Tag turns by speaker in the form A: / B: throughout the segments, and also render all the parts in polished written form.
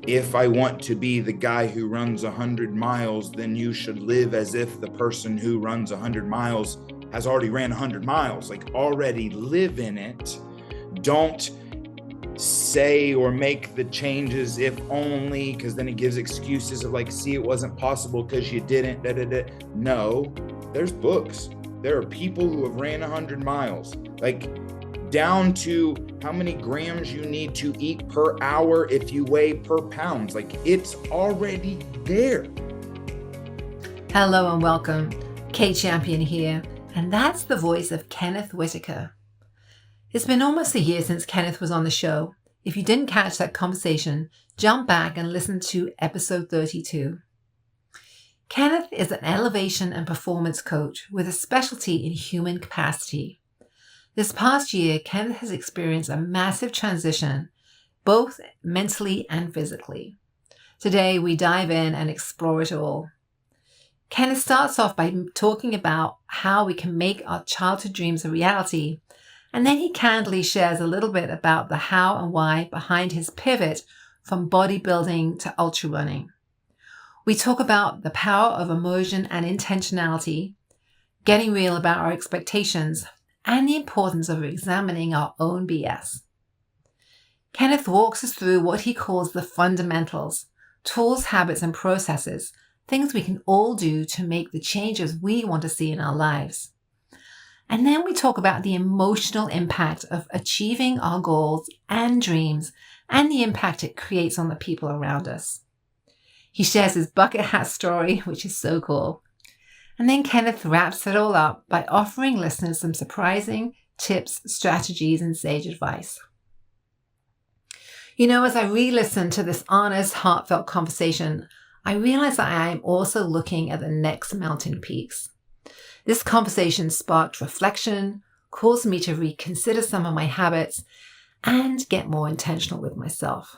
A: if I want to be the guy who runs 100 miles, then you should live as if the person who runs 100 miles has already ran 100 miles. Like, already live in it. Don't say or make the changes if only, because then it gives excuses of like, see, it wasn't possible because you didn't. Da, da, da. No, there's books. There are people who have ran 100 miles. Like, down to how many grams you need to eat per hour if you weigh per pounds. Like, it's already there.
B: Hello and welcome. Kate Champion here, and that's the voice of Kenneth Whitacre. It's been almost a year since Kenneth was on the show. If you didn't catch that conversation, jump back and listen to episode 32. Kenneth is an elevation and performance coach with a specialty in human capacity. This past year, Kenneth has experienced a massive transition, both mentally and physically. Today, we dive in and explore it all. Kenneth starts off by talking about how we can make our childhood dreams a reality, and then he candidly shares a little bit about the how and why behind his pivot from bodybuilding to ultra running. We talk about the power of emersion and intentionality, getting real about our expectations, and the importance of examining our own BS. Kenneth walks us through what he calls the fundamentals, tools, habits, and processes, things we can all do to make the changes we want to see in our lives. And then we talk about the emotional impact of achieving our goals and dreams and the impact it creates on the people around us. He shares his bucket hat story, which is so cool. And then Kenneth wraps it all up by offering listeners some surprising tips, strategies, and sage advice. You know, as I re-listened to this honest, heartfelt conversation, I realized that I am also looking at the next mountain peaks. This conversation sparked reflection, caused me to reconsider some of my habits, and get more intentional with myself.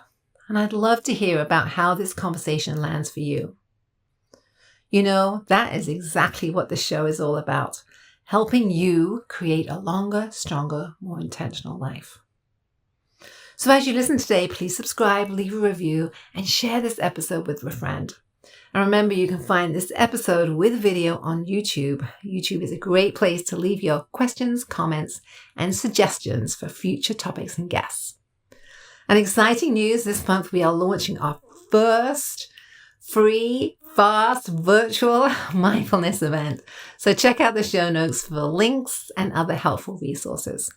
B: And I'd love to hear about how this conversation lands for you. You know, that is exactly what the show is all about, helping you create a longer, stronger, more intentional life. So as you listen today, please subscribe, leave a review, and share this episode with a friend. And remember, you can find this episode with video on YouTube. YouTube is a great place to leave your questions, comments, and suggestions for future topics and guests. And exciting news, this month we are launching our first free, fast, virtual mindfulness event. So check out the show notes for links and other helpful resources.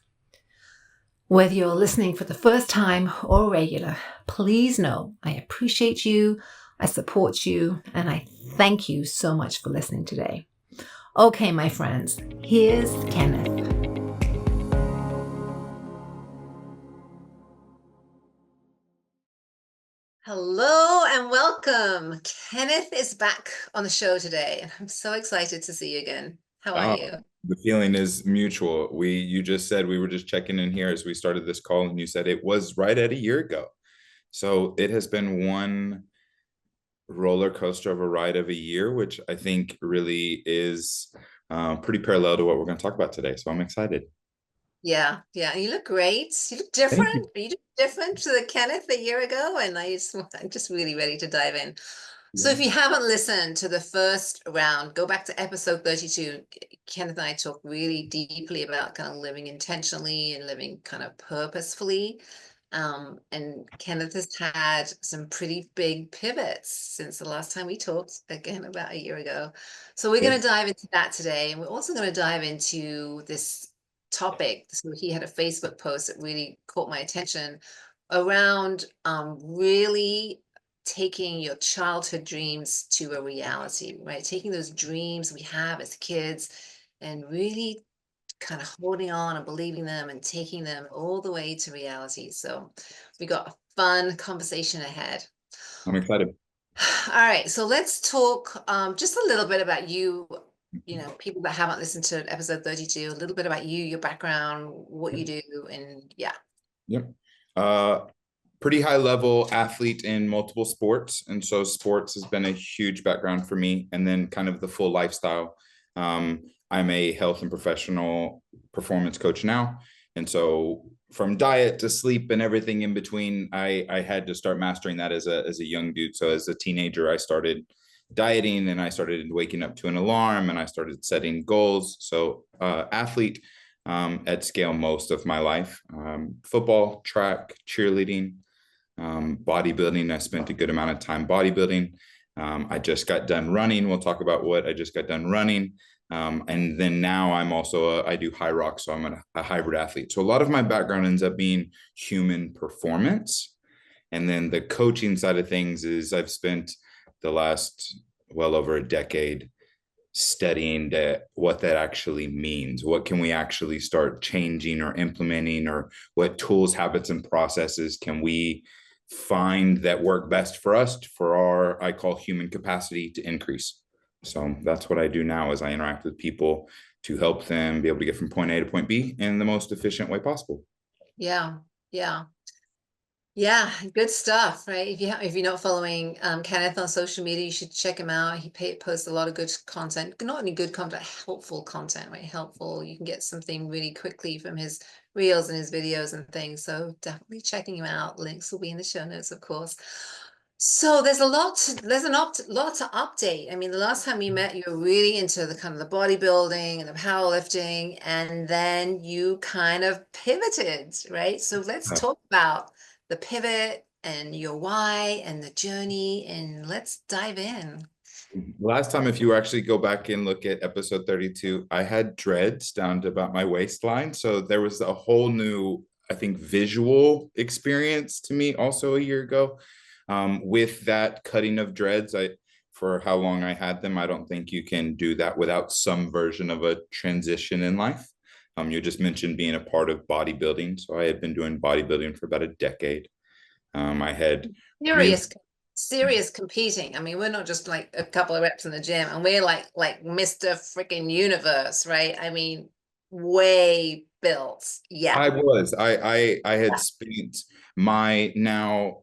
B: Whether you're listening for the first time or regular, please know I appreciate you, I support you, and I thank you so much for listening today. Okay, my friends, here's Kenneth. Hello and welcome. Kenneth is back on the show today, and I'm so excited to see you again. How are you?
A: The feeling is mutual. You just said we were just checking in here as we started this call, and you said it was right at a year ago. So it has been one roller coaster of a ride of a year, which I think really is pretty parallel to what we're going to talk about today. So I'm excited.
B: Yeah. You look great. You look different. You look different to the Kenneth a year ago, and I'm just really ready to dive in. So if you haven't listened to the first round, go back to episode 32. Kenneth and I talked really deeply about kind of living intentionally and living kind of purposefully. And Kenneth has had some pretty big pivots since the last time we talked, again, about a year ago. So we're going to dive into that today. And we're also going to dive into this topic. So he had a Facebook post that really caught my attention around really taking your childhood dreams to a reality, right? Taking those dreams we have as kids and really kind of holding on and believing them and taking them all the way to reality. So we got a fun conversation ahead.
A: I'm excited.
B: All right, so let's talk just a little bit about you, people that haven't listened to episode 32, a little bit about you, your background, what you do, and yeah.
A: Yep. Pretty high level athlete in multiple sports. And so sports has been a huge background for me. And then kind of the full lifestyle. I'm a health and professional performance coach now. And so from diet to sleep and everything in between, I had to start mastering that as a young dude. So as a teenager, I started dieting and I started waking up to an alarm and I started setting goals. So athlete at scale most of my life. Football, track, cheerleading, bodybuilding. I spent a good amount of time bodybuilding. I just got done running. We'll talk about what I just got done running. And then now I'm also, I do high rock. So I'm a hybrid athlete. So a lot of my background ends up being human performance. And then the coaching side of things is I've spent the last well over a decade studying what that actually means. What can we actually start changing or implementing, or what tools, habits, and processes can we find that work best for us for our, I call, human capacity to increase. So that's what I do now, is I interact with people to help them be able to get from point A to point B in the most efficient way possible.
B: Yeah. Yeah. Yeah, good stuff, right? If you're not following Kenneth on social media, you should check him out. He posts a lot of good content, not only good content, helpful content, right? Helpful. You can get something really quickly from his reels and his videos and things. So definitely checking him out. Links will be in the show notes, of course. So there's a lot lot to update. I mean, the last time we met, you were really into the kind of the bodybuilding and the powerlifting, and then you kind of pivoted, right? So let's talk about the pivot and your why and the journey, and let's dive in.
A: Last time, if you actually go back and look at episode 32, I had dreads down to about my waistline. So there was a whole new, I think, visual experience to me also a year ago. With that cutting of dreads, for how long I had them, I don't think you can do that without some version of a transition in life. You just mentioned being a part of bodybuilding. So I had been doing bodybuilding for about a decade. I had really,
B: Serious competing. I mean, we're not just like a couple of reps in the gym, and we're like Mr. freaking Universe, right? I mean, way built. Yeah.
A: I had spent my now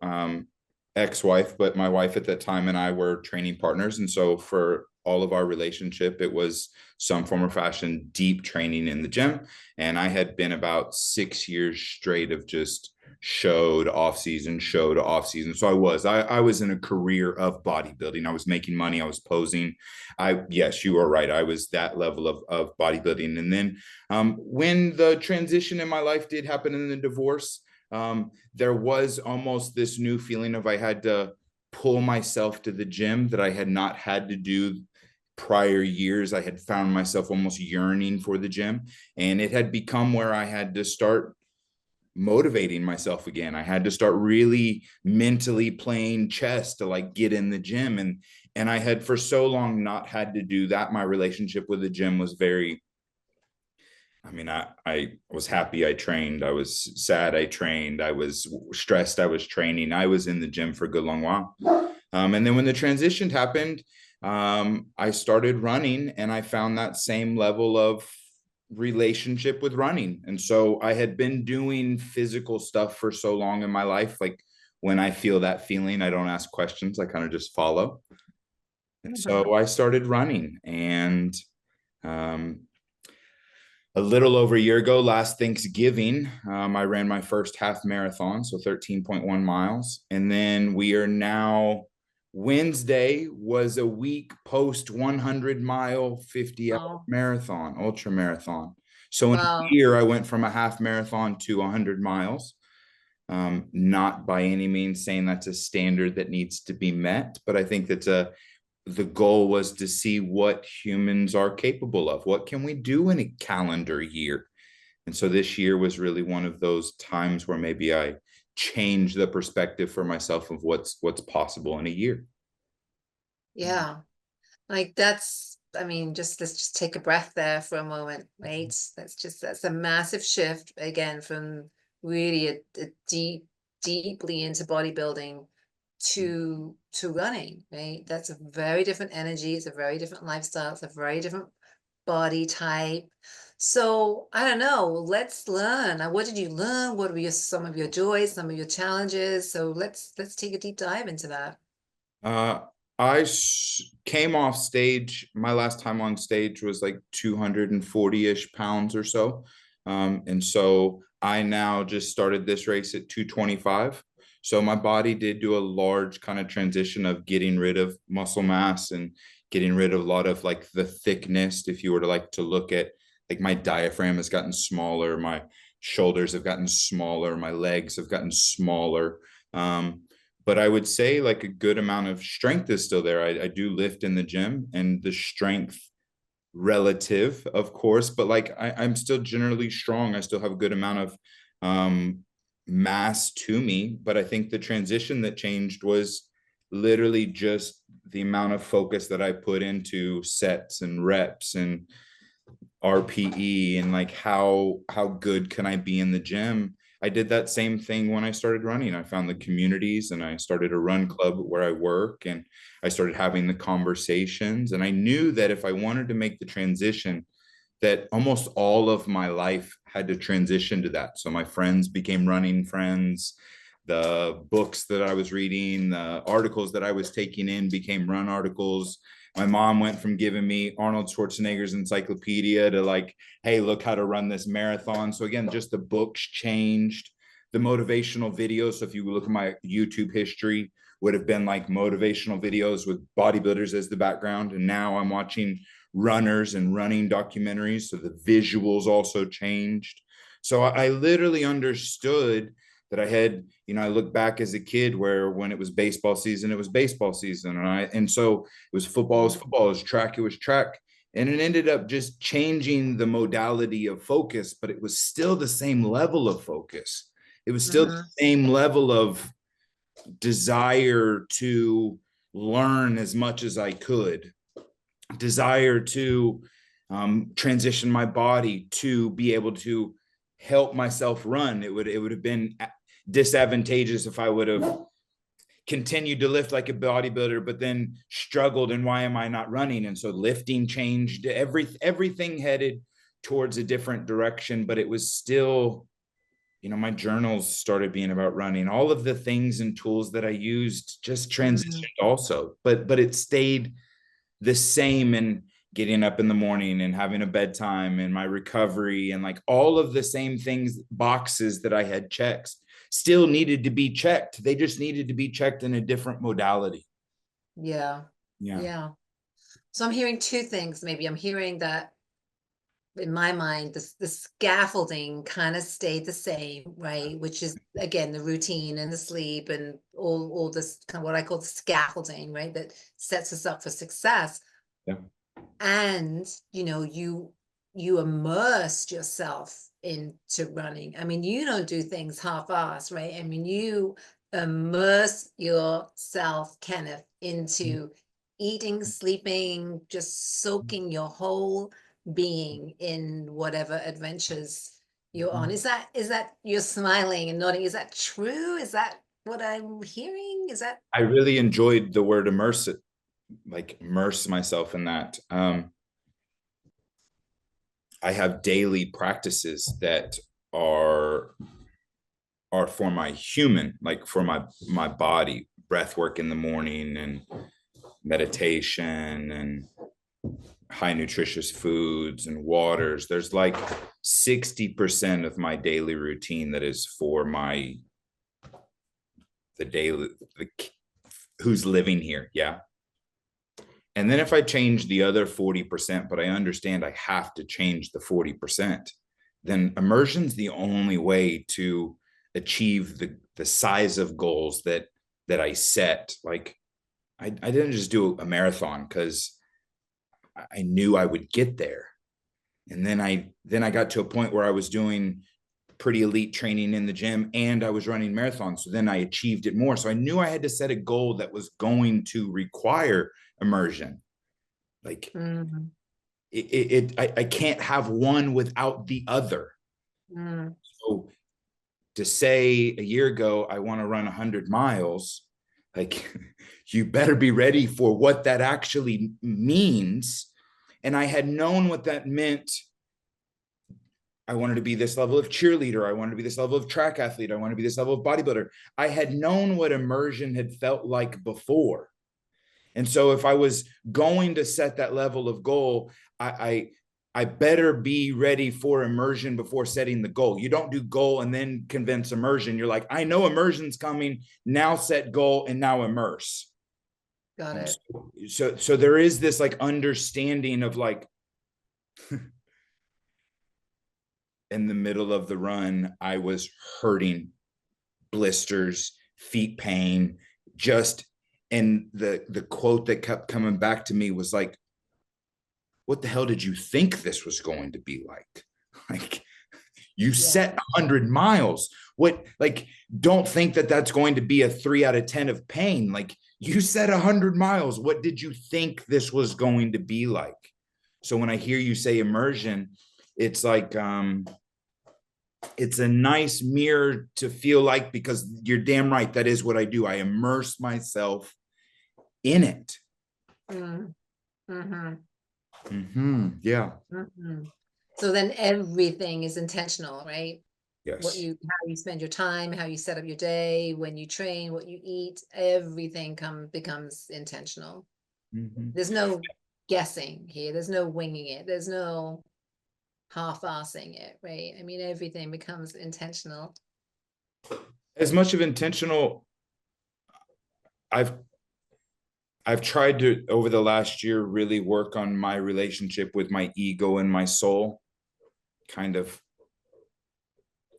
A: ex-wife, but my wife at that time and I were training partners. And so for all of our relationship, it was some form or fashion deep training in the gym. And I had been about 6 years straight of just show to off season, show to off season. So I was in a career of bodybuilding. I was making money. I was posing. Yes, you are right. I was that level of bodybuilding. And then when the transition in my life did happen in the divorce, there was almost this new feeling of I had to pull myself to the gym that I had not had to do prior years. I had found myself almost yearning for the gym, and it had become where I had to start motivating myself again. I had to start really mentally playing chess to like get in the gym, and I had for so long not had to do that. My relationship with the gym was very, I mean, I was happy I trained. I was sad I trained. I was stressed I was training. I was in the gym for a good long while. And then when the transition happened, I started running, and I found that same level of relationship with running. And so I had been doing physical stuff for so long in my life. Like when I feel that feeling, I don't ask questions. I kind of just follow. And so I started running, and a little over a year ago, last Thanksgiving, I ran my first half marathon, so 13.1 miles. And then we are now, Wednesday was a week post 100-mile, 50-hour marathon, ultra marathon. So in a year, I went from a half marathon to 100 miles. Not by any means saying that's a standard that needs to be met, but I think that's the goal was to see what humans are capable of. What can we do in a calendar year? And so this year was really one of those times where maybe I changed the perspective for myself of what's possible in a year.
B: Yeah. Like that's, I mean, let's just take a breath there for a moment, right? That's a massive shift again from really a deeply into bodybuilding to running, right? That's a very different energy. It's a very different lifestyle. It's a very different body type. So I don't know. Let's learn. What did you learn? What were some of your joys, some of your challenges? So let's take a deep dive into that.
A: I came off stage. My last time on stage was like 240-ish pounds or so. And so I now just started this race at 225. So my body did do a large kind of transition of getting rid of muscle mass and getting rid of a lot of like the thickness. If you were to like to look at like my diaphragm has gotten smaller, my shoulders have gotten smaller, my legs have gotten smaller. But I would say like a good amount of strength is still there. I do lift in the gym, and the strength relative, of course, but like I'm still generally strong. I still have a good amount of mass to me. But I think the transition that changed was literally just the amount of focus that I put into sets and reps and RPE, and like how good can I be in the gym. I did that same thing when I started running. I found the communities and I started a run club where I work, and I started having the conversations. And I knew that if I wanted to make the transition, that almost all of my life had to transition to that. So my friends became running friends. The books that I was reading, the articles that I was taking in became run articles. My mom went from giving me Arnold Schwarzenegger's encyclopedia to like, hey, look how to run this marathon. So again, just the books changed, the motivational videos. So if you look at my YouTube history, would have been like motivational videos with bodybuilders as the background. And now I'm watching runners and running documentaries. So the visuals also changed. So I literally understood that I had, I look back as a kid where when it was baseball season, it was baseball season. And so it was football, it was football, it was track, it was track. And it ended up just changing the modality of focus, but it was still the same level of focus. It was still the same level of desire to learn as much as I could, desire to transition my body to be able to help myself run. It would have been disadvantageous if I would have continued to lift like a bodybuilder, but then struggled. And why am I not running? And so lifting changed. Everything headed towards a different direction, but it was still, my journals started being about running. All of the things and tools that I used just transitioned also, but it stayed the same. And getting up in the morning and having a bedtime and my recovery and like all of the same things, boxes that I had checked still needed to be checked. They just needed to be checked in a different modality.
B: Yeah. So I'm hearing two things. Maybe I'm hearing that in my mind, the scaffolding kind of stayed the same, right? Which is again the routine and the sleep and all this kind of what I call the scaffolding, right? That sets us up for success.
A: Yeah.
B: And you immersed yourself into running. I mean, you don't do things half-assed, right? I mean, you immerse yourself, Kenneth, into eating, sleeping, just soaking your whole being in whatever adventures you're on. Is that you're smiling and nodding? Is that true? Is that what I'm hearing? Is that?
A: I really enjoyed the word immerse it, like immerse myself in that. I have daily practices that are for my human, like for my body, breath work in the morning and meditation and high nutritious foods and waters. There's like 60% of my daily routine that is for who's living here. Yeah. And then if I change the other 40%, but I understand I have to change the 40%, then immersion's the only way to achieve the size of goals that I set. Like I didn't just do a marathon because I knew I would get there. And then I got to a point where I was doing pretty elite training in the gym and I was running marathons. So then I achieved it more. So I knew I had to set a goal that was going to require immersion. Like I can't have one without the other. So to say a year ago, I want to run 100 miles, like you better be ready for what that actually means. And I had known what that meant. I wanted to be this level of cheerleader. I wanted to be this level of track athlete. I wanted to be this level of bodybuilder. I had known what immersion had felt like before. And so if I was going to set that level of goal, I I better be ready for immersion before setting the goal. You don't do goal and then convince immersion. You're like, I know immersion's coming. Now set goal and now immerse.
B: Got it.
A: So there is this like understanding of like, in the middle of the run, I was hurting, blisters, feet pain, just, and the quote that kept coming back to me was like, what the hell did you think this was going to be like? Like, you set 100 miles. What, like, don't think that that's going to be a 3 out of 10 of pain. Like, you set 100 miles. What did you think this was going to be like? So when I hear you say immersion, it's like, it's a nice mirror to feel like, because you're damn right. That is what I do. I immerse myself in it.
B: Mm-hmm.
A: Yeah.
B: Mm-hmm. So then everything is intentional, right?
A: Yes.
B: How you spend your time, how you set up your day, when you train, what you eat, everything becomes intentional. There's no guessing here. There's no winging it. There's no half-assing it, right? I mean, everything becomes intentional.
A: As much of intentional, I've tried to, over the last year, really work on my relationship with my ego and my soul, kind of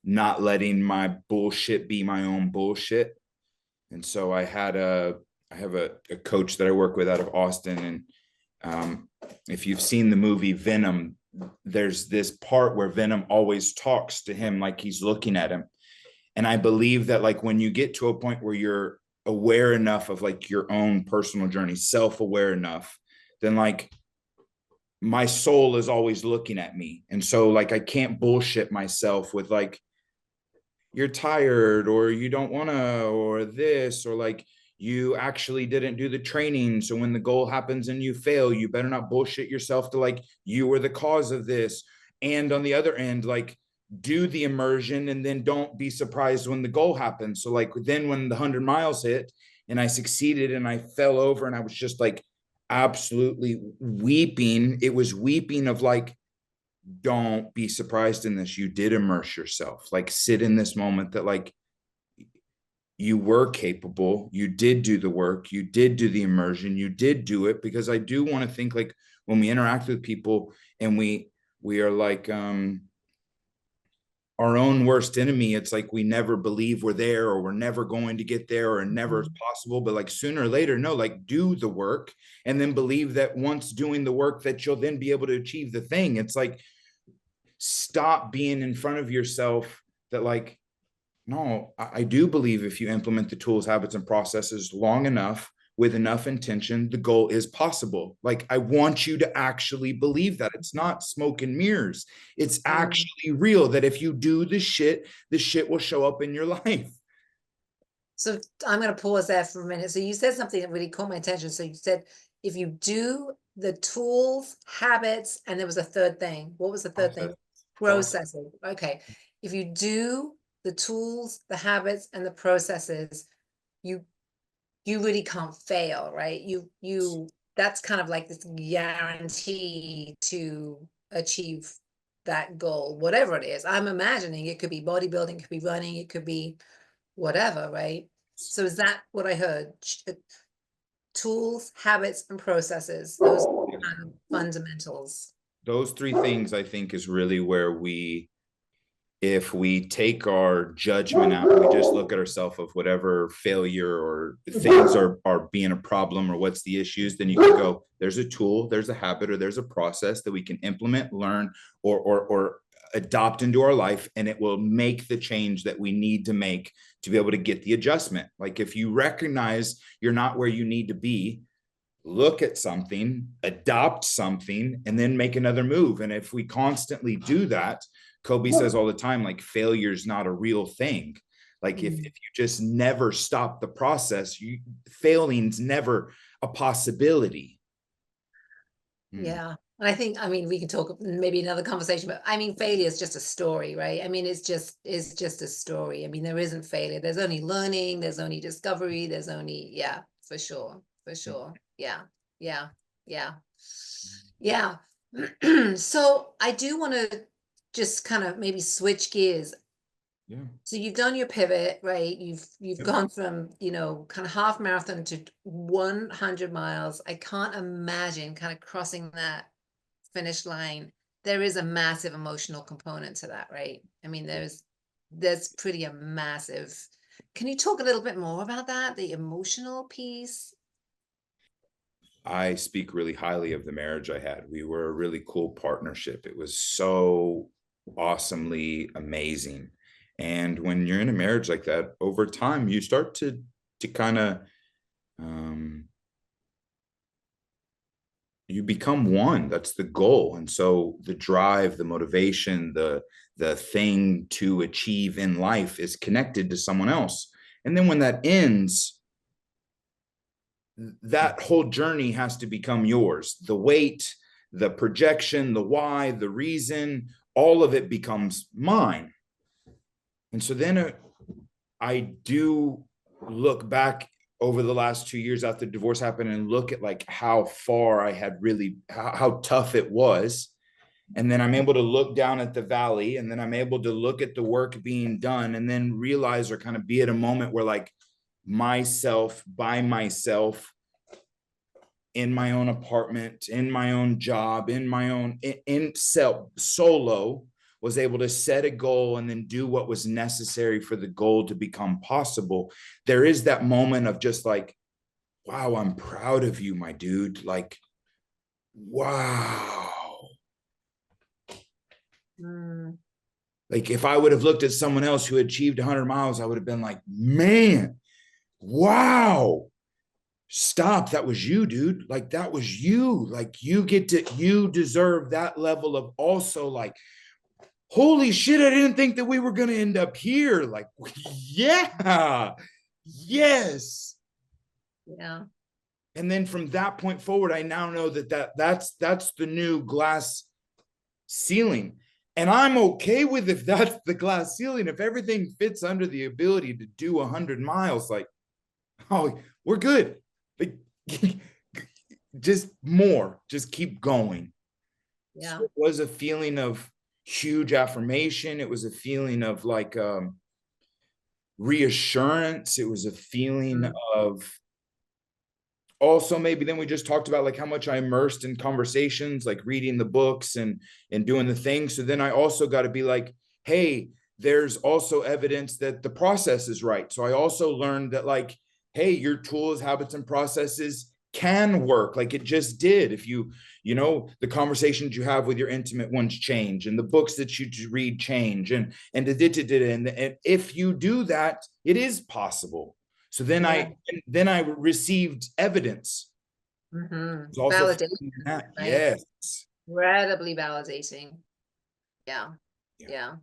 A: not letting my bullshit be my own bullshit. And so I have a coach that I work with out of Austin. And if you've seen the movie Venom, there's this part where Venom always talks to him like he's looking at him. And I believe that, like, when you get to a point where you're aware enough of like your own personal journey, self-aware enough, then like my soul is always looking at me. And so like I can't bullshit myself with like, you're tired, or you don't want to, or this, or like, you actually didn't do the training, so when the goal happens and you fail, you better not bullshit yourself to like, you were the cause of this. And on the other end, like, do the immersion and then don't be surprised when the goal happens. So like, then when the 100 miles hit and I succeeded and I fell over and I was just like absolutely weeping, it was weeping of like, don't be surprised in this. You did immerse yourself. Like, sit in this moment that like, you were capable, you did do the work, you did do the immersion, you did do it. Because I do want to think like, when we interact with people and we are like our own worst enemy, it's like we never believe we're there, or we're never going to get there, or never is possible. But like, sooner or later, no, like, do the work and then believe that once doing the work that you'll then be able to achieve the thing. It's like, stop being in front of yourself that like, no, I do believe if you implement the tools, habits, and processes long enough with enough intention, the goal is possible. Like, I want you to actually believe that it's not smoke and mirrors. It's actually real, that if you do the shit will show up in your life.
B: So I'm going to pause there for a minute. So you said something that really caught my attention. So you said, if you do the tools, habits, and there was a third thing. What was the third thing? Processing. Okay. If you do the tools, the habits, and the processes, you really can't fail, right? That's kind of like this guarantee to achieve that goal, whatever it is. I'm imagining it could be bodybuilding, it could be running, it could be whatever, right? So is that what I heard? Tools, habits, and processes. Those are kind of fundamentals.
A: Those three things, I think, is really where if we take our judgment out, we just look at ourselves of whatever failure or things are being a problem, or what's the issues, then you can go, there's a tool, there's a habit, or there's a process that we can implement, learn, or adopt into our life, and it will make the change that we need to make to be able to get the adjustment. Like, if you recognize you're not where you need to be, look at something, adopt something, and then make another move. And if we constantly do that, Kobe says all the time, like, failure is not a real thing. Like, if you just never stop the process, failing's never a possibility.
B: Yeah. And I think, I mean, we can talk maybe another conversation, but I mean, failure is just a story, right? I mean, it's just a story. I mean, there isn't failure. There's only learning. There's only discovery. There's only, yeah, for sure. For sure. Yeah. Yeah. Yeah. Yeah. So I do want to just kind of maybe switch gears.
A: Yeah.
B: So you've done your pivot, right? You've
A: Yep.
B: gone from, kind of half marathon to 100 miles. I can't imagine kind of crossing that finish line. There is a massive emotional component to that, right? I mean, there's pretty a massive. Can you talk a little bit more about that, the emotional piece?
A: I speak really highly of the marriage I had. We were a really cool partnership. It was so awesomely amazing. And when you're in a marriage like that, over time, you start to kind of um, you become one. That's the goal. And so the drive, the motivation, the thing to achieve in life is connected to someone else. And then when that ends, that whole journey has to become yours. The weight, the projection, the why, the reason, all of it becomes mine. And so then I do look back over the last 2 years after the divorce happened and look at like how far I had really, how tough it was. And then I'm able to look down at the valley, and then I'm able to look at the work being done, and then realize or kind of be at a moment where like myself by myself in my own apartment, in my own job, in my own in self solo, was able to set a goal and then do what was necessary for the goal to become possible. There is that moment of just like, wow, I'm proud of you, my dude. Like, wow.
B: Mm,
A: Like if I would have looked at someone else who achieved 100 miles, I would have been like, man, wow. Stop. That was you, dude. Like that was you. Like you deserve that level of also like, holy shit, I didn't think that we were going to end up here. Like, yeah, yes.
B: yeah.
A: And then from that point forward, I now know that's the new glass ceiling. And I'm okay with if that's the glass ceiling, if everything fits under the ability to do 100 miles, like, oh, we're good. Like, just more, just keep going.
B: Yeah.
A: So it was a feeling of huge affirmation. It was a feeling of like reassurance. It was a feeling
B: Mm,
A: of also maybe then we just talked about like how much I immersed in conversations, like reading the books and doing the things. So then I also got to be like, hey, there's also evidence that the process is right. So I also learned that like, hey, your tools, habits, and processes can work like it just did if the conversations you have with your intimate ones change and the books that you read change and if you do that, it is possible. So
B: yeah.
A: then I received evidence. It's also
B: Validation,
A: that,
B: right?
A: yes.
B: Incredibly validating. Yeah.
A: Yeah.
B: Yeah.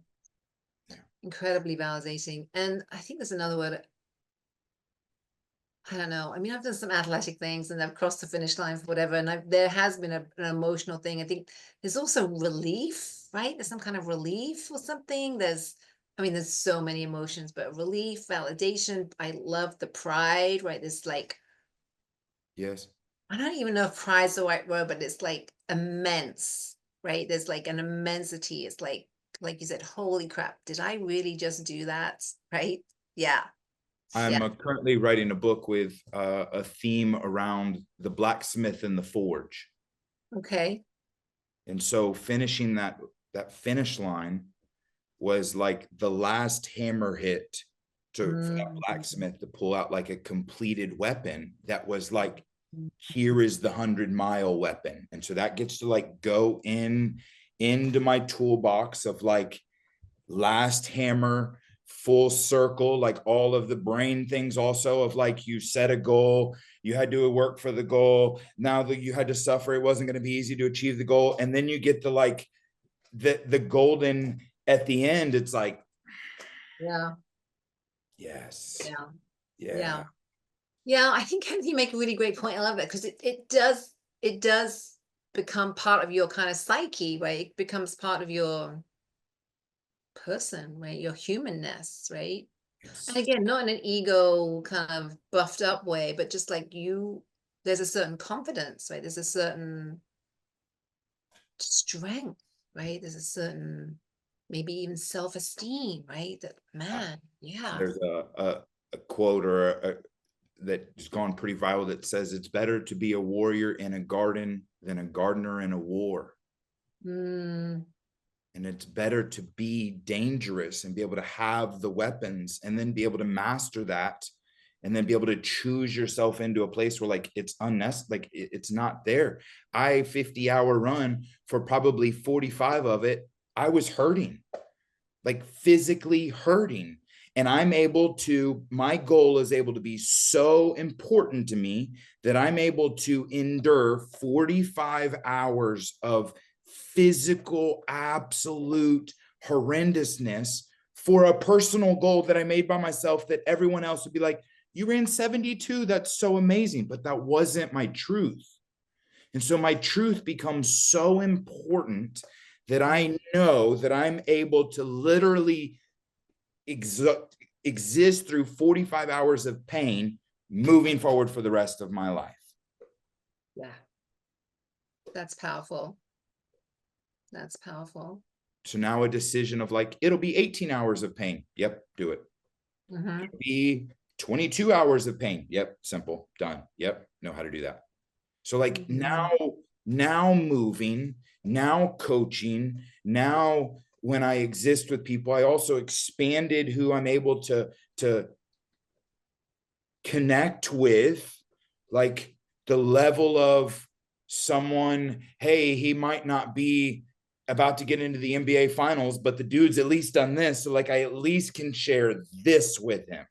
A: Yeah.
B: Incredibly validating. And I think there's another word. I don't know. I mean, I've done some athletic things and I've crossed the finish line for whatever. And there has been an emotional thing. I think there's also relief, right? There's some kind of relief or something. I mean, there's so many emotions, but relief, validation. I love the pride, right? There's like,
A: Yes.
B: I don't even know if pride's the right word, but it's like immense, right? There's like an immensity. It's like you said, holy crap, did I really just do that? Right? Yeah. Yeah.
A: I'm currently writing a book with a theme around the blacksmith and the forge.
B: Okay.
A: And so finishing that finish line was like the last hammer hit for that
B: Mhm.
A: blacksmith to pull out like a completed weapon that was like, here is the 100-mile weapon. And so that gets to like go into my toolbox of like last hammer, full circle, like all of the brain things also of like you set a goal, you had to work for the goal, now that you had to suffer, it wasn't going to be easy to achieve the goal, and then you get the like the golden at the end. It's like,
B: Yeah.
A: yes,
B: Yeah.
A: yeah,
B: Yeah. Yeah. I think Kenneth, you make a really great point. I love it because it does become part of your kind of psyche, right? It becomes part of your person, right? Your humanness, right? And
A: yes.
B: again, not in an ego kind of buffed up way, but just like there's a certain confidence, right? There's a certain strength, right? There's a certain, maybe even self-esteem, right? That, man, yeah.
A: There's a quote or that's gone pretty viral that says it's better to be a warrior in a garden than a gardener in a war.
B: Mm,
A: And it's better to be dangerous and be able to have the weapons and then be able to master that and then be able to choose yourself into a place where like it's unnecessary, like it's not there. 50-hour run for probably 45 of it, I was hurting, like physically hurting. And I'm able to, my goal is able to be so important to me that I'm able to endure 45 hours of physical, absolute horrendousness for a personal goal that I made by myself that everyone else would be like, you ran 72, that's so amazing. But that wasn't my truth. And so my truth becomes so important that I know that I'm able to literally exist through 45 hours of pain moving forward for the rest of my life.
B: yeah. That's powerful. That's powerful.
A: So now a decision of like, it'll be 18 hours of pain. Yep, do it.
B: Mm-hmm.
A: It'll be 22 hours of pain. Yep, simple, done. Yep, know how to do that. So like now moving, now coaching, now when I exist with people, I also expanded who I'm able to connect with, like the level of someone, hey, he might not be about to get into the NBA finals, but the dude's at least done this. So like I at least can share this with him.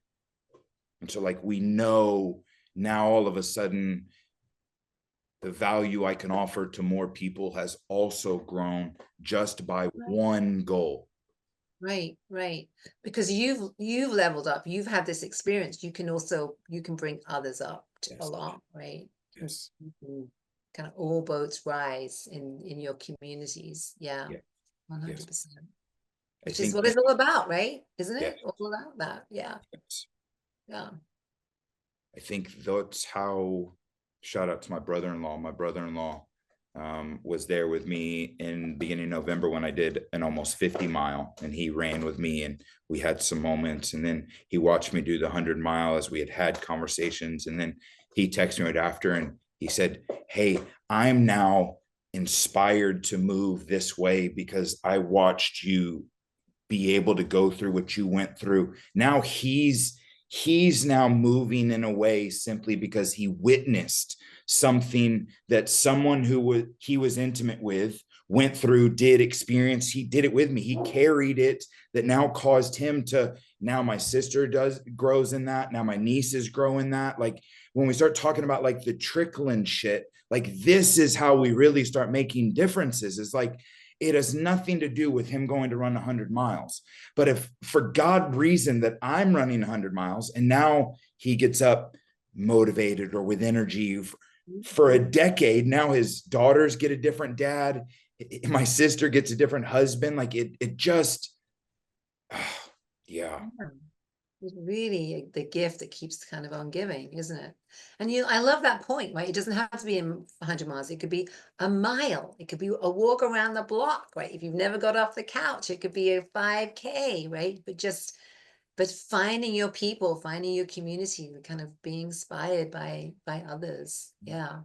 A: And so like we know now all of a sudden the value I can offer to more people has also grown just by one goal.
B: Right, right. Because you've leveled up, you've had this experience. You can bring others up along, right?
A: Yes.
B: Kind of all boats rise in your communities. Yeah,
A: Yeah.
B: 100%.
A: Yes.
B: Which is what it's all about, right? Isn't it?
A: Yes.
B: All about that. Yeah.
A: Yes.
B: Yeah.
A: I think that's how, shout out to my brother-in-law. My brother-in-law was there with me in beginning of November when I did an almost 50 mile, and he ran with me and we had some moments, and then he watched me do the 100 mile as we had conversations. And then he texted me right after and he said, hey, I'm now inspired to move this way because I watched you be able to go through what you went through. Now he's now moving in a way simply because he witnessed something that someone who he was intimate with went through, did experience. He did it with me. He carried it, that now caused him to, now my sister grows in that. Now my niece is growing that. Like when we start talking about like the trickling shit, like this is how we really start making differences. It's like, it has nothing to do with him going to run 100 miles. But if for God reason that I'm running 100 miles and now he gets up motivated or with energy for a decade, now his daughters get a different dad. My sister gets a different husband. Like it just, yeah.
B: It's really the gift that keeps kind of on giving, isn't it? And I love that point, right? It doesn't have to be 100 miles. It could be a mile. It could be a walk around the block, right? If you've never got off the couch, it could be a 5K, right? But finding your people, finding your community, kind of being inspired by others. Yeah.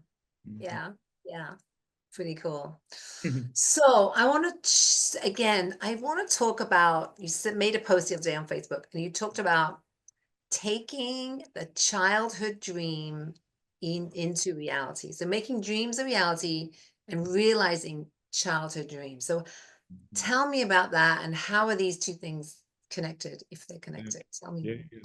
B: Yeah. Yeah. Pretty cool. So I want to, again, I want to talk about, you made a post the other day on Facebook and you talked about taking the childhood dream into reality. So making dreams a reality and realizing childhood dreams. So tell me about that, and how are these two things connected, if they're connected? Tell me.
A: Yeah.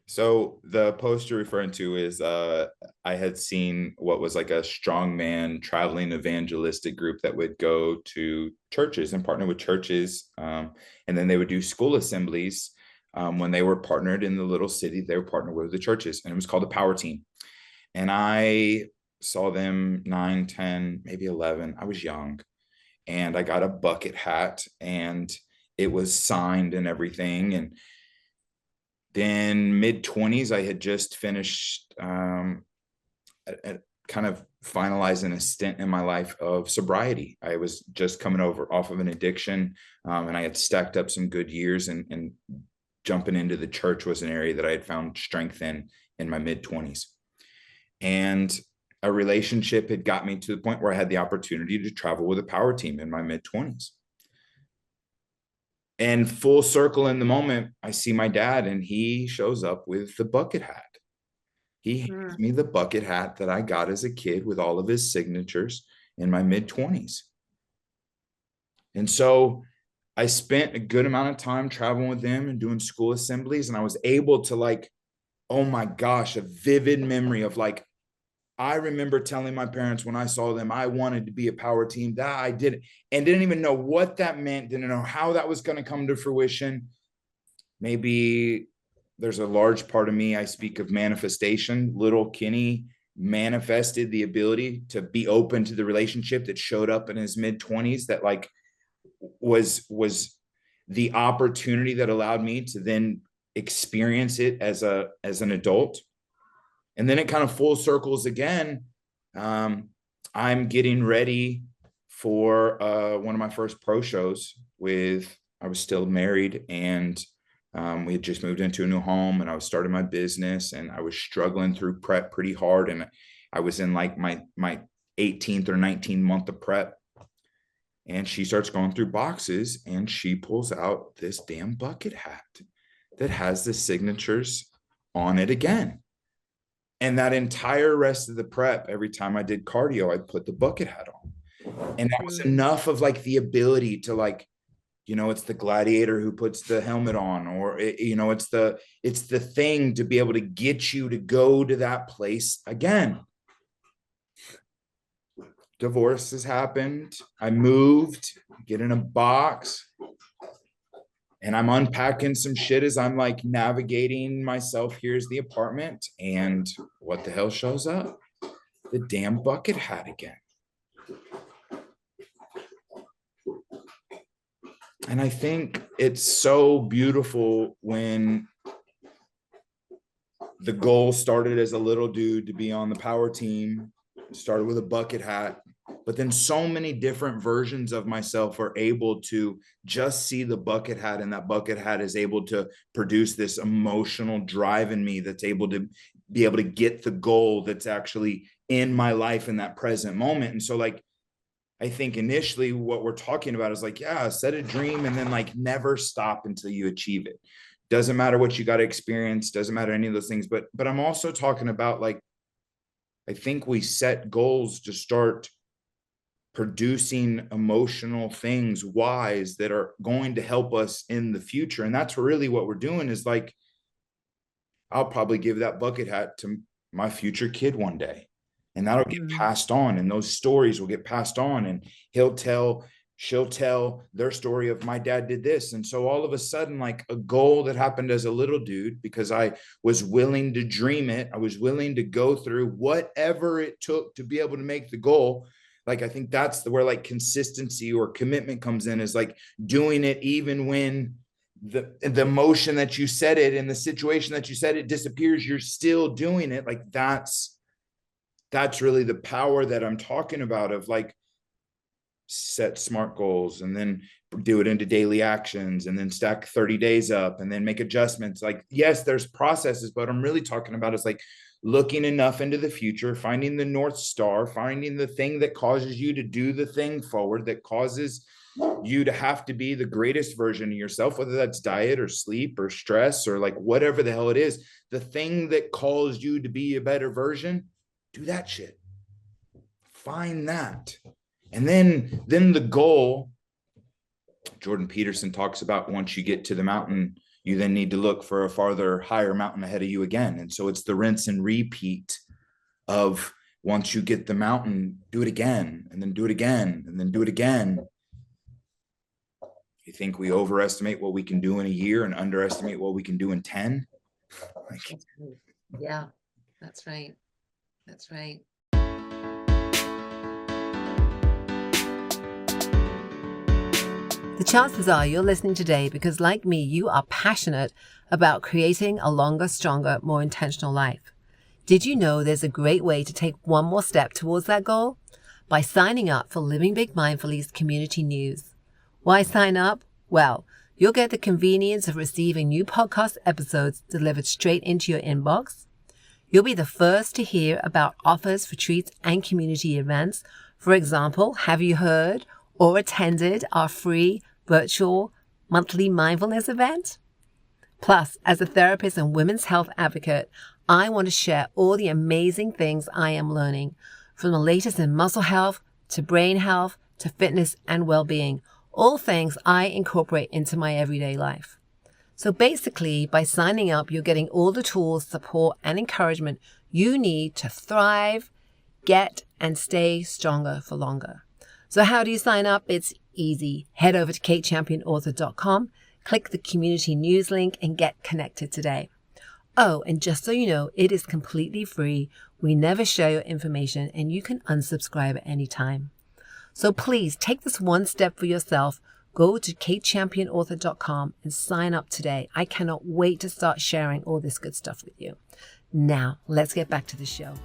A: So the post you're referring to is I had seen what was like a strongman traveling evangelistic group that would go to churches and partner with churches. And then they would do school assemblies. When they were partnered in the little city, they were partnered with the churches, and it was called the Power Team. And I saw them 9, 10, maybe 11. I was young, and I got a bucket hat and it was signed and everything. And then mid-20s, I had just finished kind of finalizing a stint in my life of sobriety. I was just coming off of an addiction, and I had stacked up some good years, and jumping into the church was an area that I had found strength in my mid-20s. And a relationship had got me to the point where I had the opportunity to travel with a power team in my mid-20s. And full circle in the moment, I see my dad, and he shows up with the bucket hat. He hands me the bucket hat that I got as a kid with all of his signatures in my mid-20s. And so I spent a good amount of time traveling with them and doing school assemblies. And I was able to, like, oh my gosh, a vivid memory of, like, I remember telling my parents when I saw them, I wanted to be a power team, that I did, and didn't even know what that meant, didn't know how that was going to come to fruition. Maybe there's a large part of me, I speak of manifestation. Little Kenny manifested the ability to be open to the relationship that showed up in his mid-20s, that like was the opportunity that allowed me to then experience it as an adult. And then it kind of full circles again. I'm getting ready for one of my first pro shows I was still married, and we had just moved into a new home, and I was starting my business, and I was struggling through prep pretty hard. And I was in like my 18th or 19th month of prep. And she starts going through boxes, and she pulls out this damn bucket hat that has the signatures on it again. And that entire rest of the prep, every time I did cardio, I'd put the bucket hat on. And that was enough of like the ability to, like, you know, it's the gladiator who puts the helmet on, or, it's the thing to be able to get you to go to that place again. Divorce has happened. I moved, get in a box, and I'm unpacking some shit as I'm like navigating myself. Here's the apartment, and what the hell shows up? The damn bucket hat again. And I think it's so beautiful when the goal started as a little dude to be on the power team, started with a bucket hat, but then so many different versions of myself are able to just see the bucket hat, and that bucket hat is able to produce this emotional drive in me that's able to be able to get the goal that's actually in my life in that present moment. And so, like, I think initially what we're talking about is like, yeah, set a dream and then like never stop until you achieve it. Doesn't matter what you got to experience, doesn't matter any of those things. But I'm also talking about, like, I think we set goals to start producing emotional things, whys that are going to help us in the future. And that's really what we're doing is like, I'll probably give that bucket hat to my future kid one day, and that'll get passed on, and those stories will get passed on, and she'll tell their story of my dad did this. And so all of a sudden, like, a goal that happened as a little dude, because I was willing to dream it, I was willing to go through whatever it took to be able to make the goal. Like, I think that's where like consistency or commitment comes in, is like doing it even when the emotion that you said it and the situation that you said it disappears, you're still doing it. Like, that's really the power that I'm talking about, of like, set SMART goals and then do it into daily actions and then stack 30 days up and then make adjustments. Like, yes, there's processes, but I'm really talking about is like looking enough into the future, finding the North Star, finding the thing that causes you to do the thing forward, that causes you to have to be the greatest version of yourself, whether that's diet or sleep or stress or like whatever the hell it is, the thing that calls you to be a better version, do that shit. Find that. And then the goal, Jordan Peterson talks about, once you get to the mountain, you then need to look for a farther, higher mountain ahead of you again. And so it's the rinse and repeat of, once you get the mountain, do it again, and then do it again, and then do it again. You think we overestimate what we can do in a year and underestimate what we can do in 10?
B: Yeah, that's right. That's right. The chances are you're listening today because, like me, you are passionate about creating a longer, stronger, more intentional life. Did you know there's a great way to take one more step towards that goal? By signing up for Living Big Mindfully's community news. Why sign up? Well, you'll get the convenience of receiving new podcast episodes delivered straight into your inbox. You'll be the first to hear about offers, retreats, and community events. For example, have you heard or attended our free virtual monthly mindfulness event? Plus, as a therapist and women's health advocate, I want to share all the amazing things I am learning, from the latest in muscle health to brain health to fitness and well-being, all things I incorporate into my everyday life. So basically, by signing up, you're getting all the tools, support, and encouragement you need to thrive, get, and stay stronger for longer. So how do you sign up? It's easy. Head over to katechampionauthor.com, click the community news link, and get connected today. Oh, and just so you know, it is completely free. We never share your information, and you can unsubscribe at any time. So please take this one step for yourself. Go to katechampionauthor.com and sign up today. I cannot wait to start sharing all this good stuff with you. Now, let's get back to the show.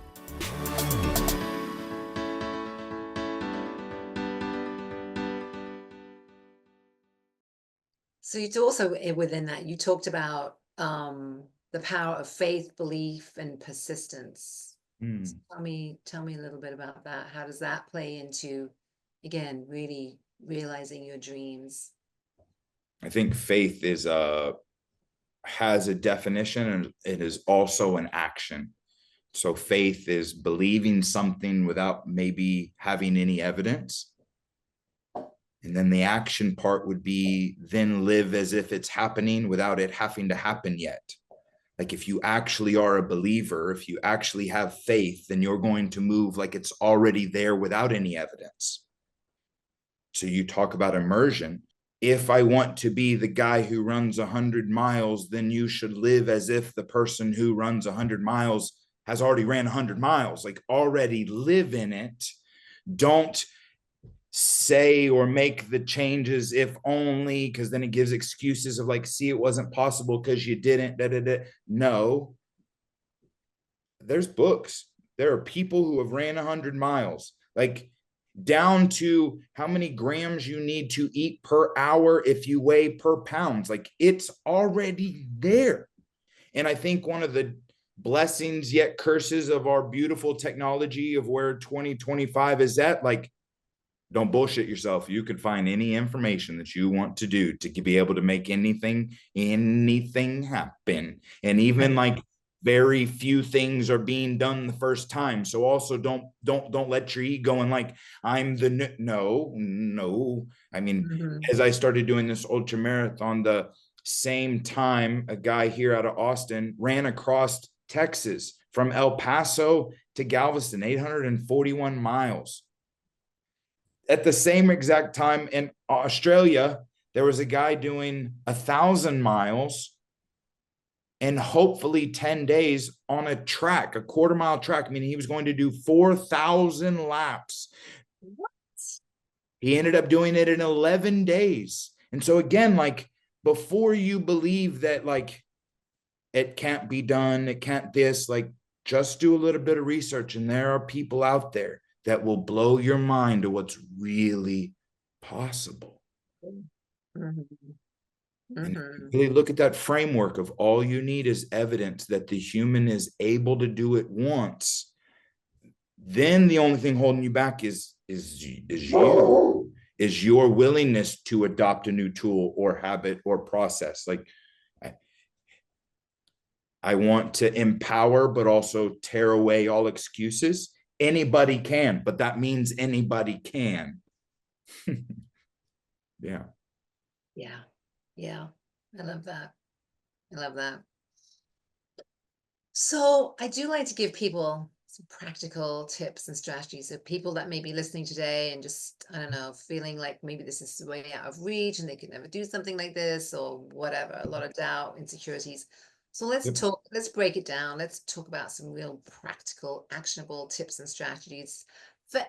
B: So you also, within that, you talked about the power of faith, belief, and persistence. So tell me a little bit about that. How does that play into, again, really realizing your dreams?
A: I think faith has a definition, and it is also an action. So faith is believing something without maybe having any evidence. And then the action part would be then live as if it's happening without it having to happen yet. Like if you actually are a believer, if you actually have faith, then you're going to move like it's already there without any evidence. So you talk about immersion. If I want to be the guy who runs 100 miles, then you should live as if the person who runs 100 miles has already ran 100 miles, like already live in it. Don't say or make the changes if only, because then it gives excuses of like, see, it wasn't possible because you didn't. No, there's books. There are people who have ran 100 miles, like down to how many grams you need to eat per hour if you weigh per pounds. Like it's already there. And I think one of the blessings yet curses of our beautiful technology of where 2025 is at, like, don't bullshit yourself. You could find any information that you want to do to be able to make anything happen. And even like very few things are being done the first time. So also don't let your ego and like, I'm the no. I mean, as I started doing this ultra marathon, the same time, a guy here out of Austin ran across Texas from El Paso to Galveston, 841 miles. At the same exact time in Australia, there was a guy doing 1,000 miles and hopefully 10 days on a track, a quarter-mile track, meaning he was going to do 4,000 laps. What? He ended up doing it in 11 days. And so again, like before you believe that like it can't be done, it can't this, like just do a little bit of research. And there are people out there that will blow your mind to what's really possible. And really look at that framework of all you need is evidence that the human is able to do it once. Then the only thing holding you back is your willingness to adopt a new tool or habit or process. Like I want to empower, but also tear away all excuses. Anybody can, but that means anybody can. Yeah.
B: I love that. So I do like to give people some practical tips and strategies of people that may be listening today and just, I don't know, feeling like maybe this is way out of reach and they could never do something like this or whatever, a lot of doubt, insecurities. So let's break it down. Let's talk about some real practical, actionable tips and strategies for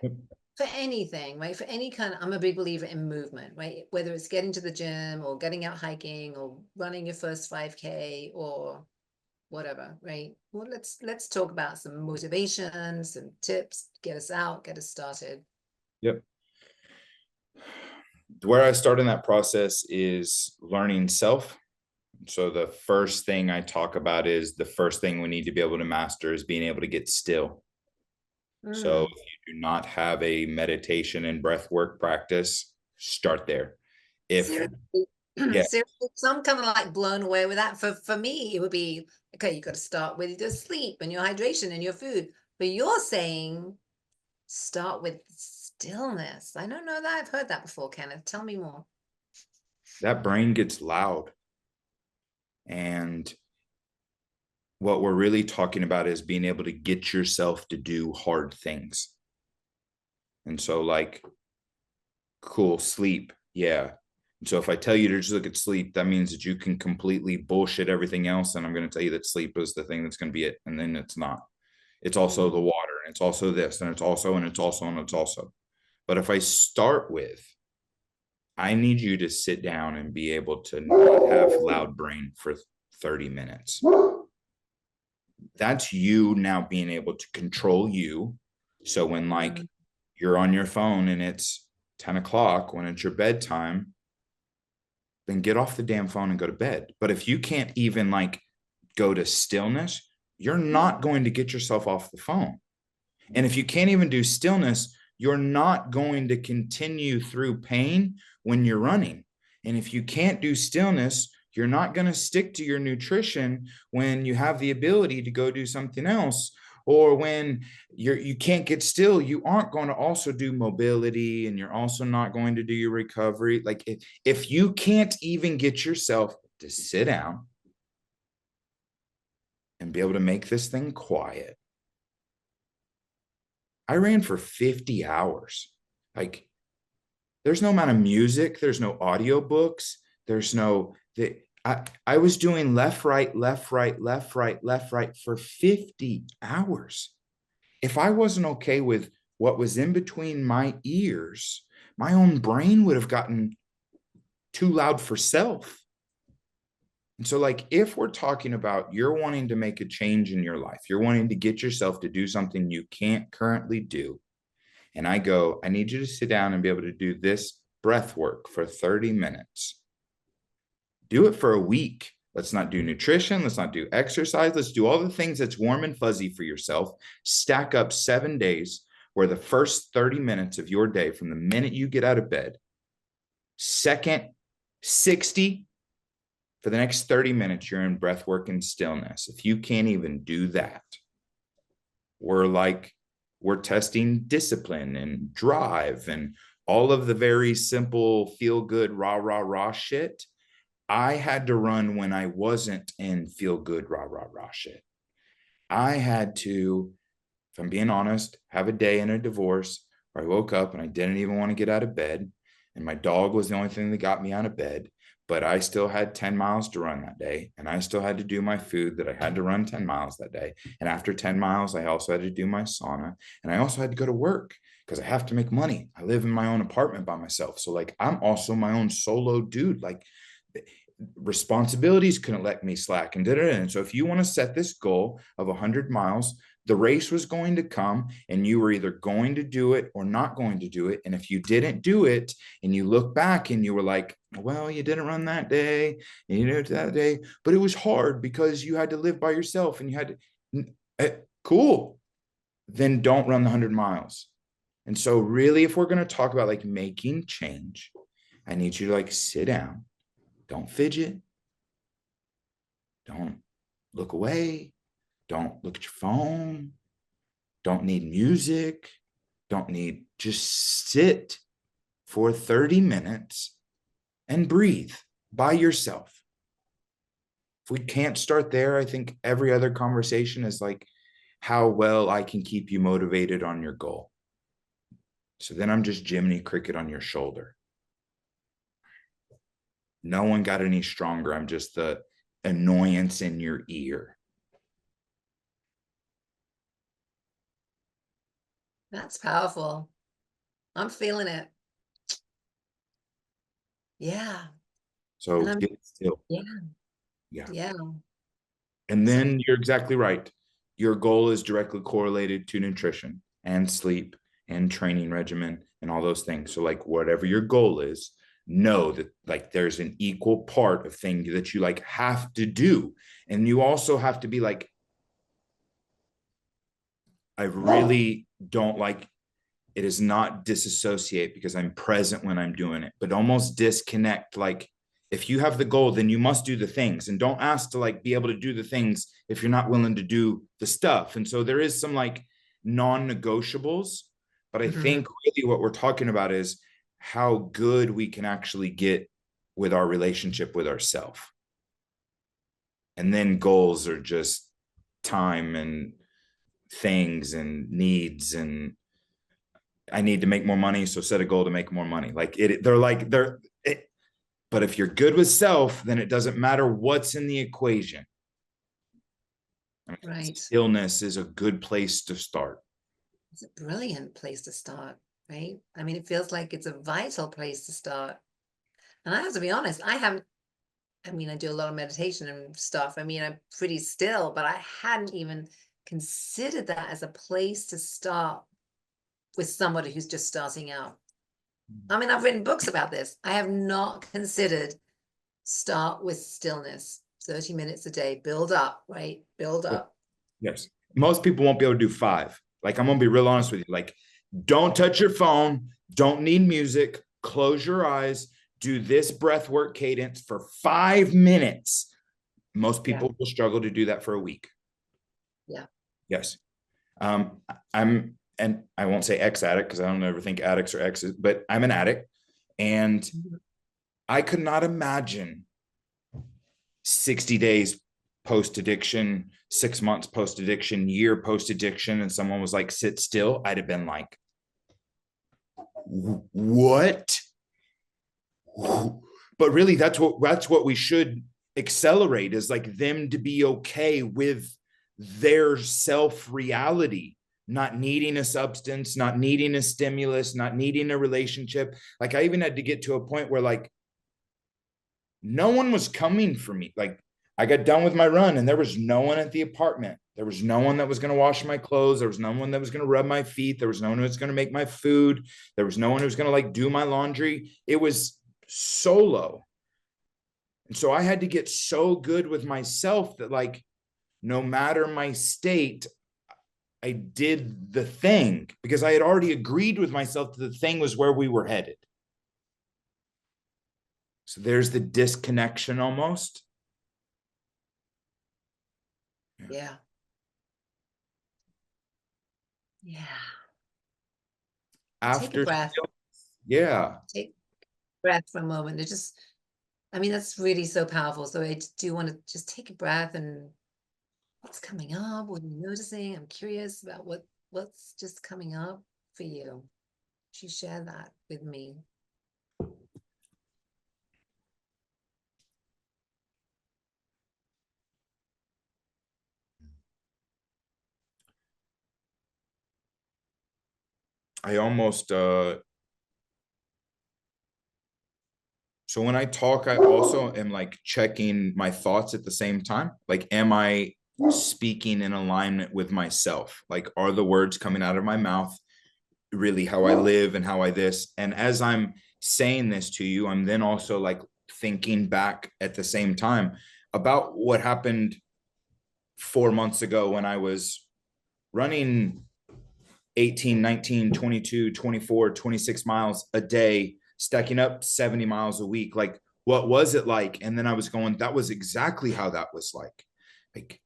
B: anything, right? For any kind of, I'm a big believer in movement, right? Whether it's getting to the gym or getting out hiking or running your first 5K or whatever, right? Well, let's talk about some motivation, some tips, get us out, get us started.
A: Yep. Where I start in that process is learning self. So the first thing I talk about is the first thing we need to be able to master is being able to get still. So if you do not have a meditation and breath work practice, start there. If
B: Seriously,
A: yeah,
B: seriously, so I'm kind of like blown away with that. For me, it would be okay. You got to start with your sleep and your hydration and your food. But you're saying start with stillness. I don't know that I've heard that before, Kenneth. Tell me more.
A: that brain gets loud. And what we're really talking about is being able to get yourself to do hard things. And so, like, cool, sleep. Yeah. And so if I tell you to just look at sleep, that means that you can completely bullshit everything else. And I'm going to tell you that sleep is the thing that's going to be it. And then it's not. It's also the water, and it's also this, and it's also, and it's also, and it's also. But if I start with, I need you to sit down and be able to not have loud brain for 30 minutes. That's you now being able to control you. So when like you're on your phone and it's 10 o'clock, when it's your bedtime, then get off the damn phone and go to bed. But if you can't even like go to stillness, you're not going to get yourself off the phone. And if you can't even do stillness, you're not going to continue through pain when you're running. And if you can't do stillness, you're not going to stick to your nutrition when you have the ability to go do something else. Or when you can't get still, you aren't going to also do mobility, and you're also not going to do your recovery. Like if you can't even get yourself to sit down and be able to make this thing quiet. I ran for 50 hours. Like, there's no amount of music, there's no audiobooks, there's no I was doing left, right, left, right, left, right, left, right for 50 hours. If I wasn't okay with what was in between my ears, my own brain would have gotten too loud for self. And so, like, if we're talking about you're wanting to make a change in your life, you're wanting to get yourself to do something you can't currently do, and I go, I need you to sit down and be able to do this breath work for 30 minutes. Do it for a week. Let's not do nutrition. Let's not do exercise. Let's do all the things that's warm and fuzzy for yourself. Stack up 7 days where the first 30 minutes of your day, from the minute you get out of bed, second 60, for the next 30 minutes, you're in breath work and stillness. If you can't even do that, we're testing discipline and drive and all of the very simple feel good rah rah rah shit. I had to run when I wasn't in feel good rah rah rah shit. I had to, if I'm being honest, have a day in a divorce where I woke up and I didn't even want to get out of bed, and my dog was the only thing that got me out of bed. But I still had 10 miles to run that day, and I still had to do my food that I had to run 10 miles that day. And after 10 miles, I also had to do my sauna, and I also had to go to work because I have to make money. I live in my own apartment by myself. So like, I'm also my own solo dude. Like, responsibilities couldn't let me slack and da-da-da. And so if you want to set this goal of 100 miles, the race was going to come, and you were either going to do it or not going to do it. And if you didn't do it and you look back and you were like, well, you didn't run that day and you didn't do that day, but it was hard because you had to live by yourself and you had to, cool, then don't run the 100 miles. And so really, if we're going to talk about like making change, I need you to like sit down, don't fidget, don't look away, don't look at your phone, don't need music, don't need, just sit for 30 minutes and breathe by yourself. If we can't start there, I think every other conversation is like how well I can keep you motivated on your goal. So then I'm just Jiminy Cricket on your shoulder. No one got any stronger. I'm just the annoyance in your ear.
B: That's powerful. I'm feeling it. Yeah.
A: So get still.
B: Yeah.
A: Yeah.
B: Yeah.
A: And then you're exactly right. Your goal is directly correlated to nutrition and sleep and training regimen and all those things. So like whatever your goal is, know that like there's an equal part of thing that you like have to do. And you also have to be like, I really don't like it is not disassociate because I'm present when I'm doing it, but almost disconnect. Like if you have the goal, then you must do the things, and don't ask to like be able to do the things if you're not willing to do the stuff. And so there is some like non-negotiables, but I think really what we're talking about is how good we can actually get with our relationship with ourselves. And then goals are just time and things and needs, and I need to make more money, so set a goal to make more money. Like but if you're good with self, then it doesn't matter what's in the equation. I mean,
B: Right.
A: stillness is a good place to start.
B: It's a brilliant place to start, right? I mean, it feels like it's a vital place to start. And I have to be honest, I do a lot of meditation and stuff. I mean, I'm pretty still, but I hadn't even considered that as a place to start with somebody who's just starting out. I mean, I've written books about this. I have not considered start with stillness, 30 minutes a day, build up, right? Build up.
A: Yes. Most people won't be able to do 5. Like, I'm going to be real honest with you. Like, don't touch your phone. Don't need music. Close your eyes. Do this breath work cadence for 5 minutes. Most people will struggle to do that for a week.
B: Yeah.
A: Yes. And I won't say ex-addict because I don't ever think addicts are exes, but I'm an addict. And I could not imagine 60 days post-addiction, 6 months post-addiction, year post-addiction, and someone was like, sit still. I'd have been like, what? But really, that's what we should accelerate, is like them to be okay with their self-reality, not needing a substance, not needing a stimulus, not needing a relationship. Like I even had to get to a point where like no one was coming for me. Like I got done with my run and there was no one at the apartment. There was no one that was going to wash my clothes. There was no one that was going to rub my feet. There was no one who was going to make my food. There was no one who was going to like do my laundry. It was solo. And so I had to get so good with myself that like, no matter my state, I did the thing because I had already agreed with myself that the thing was where we were headed. So there's the disconnection almost.
B: Yeah. Yeah. Take a breath.
A: Yeah.
B: Take a breath for a moment. That's really so powerful. So I do want to just take a breath and what's coming up? What are you noticing? I'm curious about what's just coming up for you. She shared that with me.
A: I almost so when I talk, I also am like checking my thoughts at the same time. Like, am I speaking in alignment with myself? Like, are the words coming out of my mouth really how I live and how I this? And as I'm saying this to you, I'm then also like thinking back at the same time about what happened 4 months ago when I was running 18, 19, 22, 24, 26 miles a day, stacking up 70 miles a week. Like, what was it like? And then I was going, that was exactly how that was like. Like,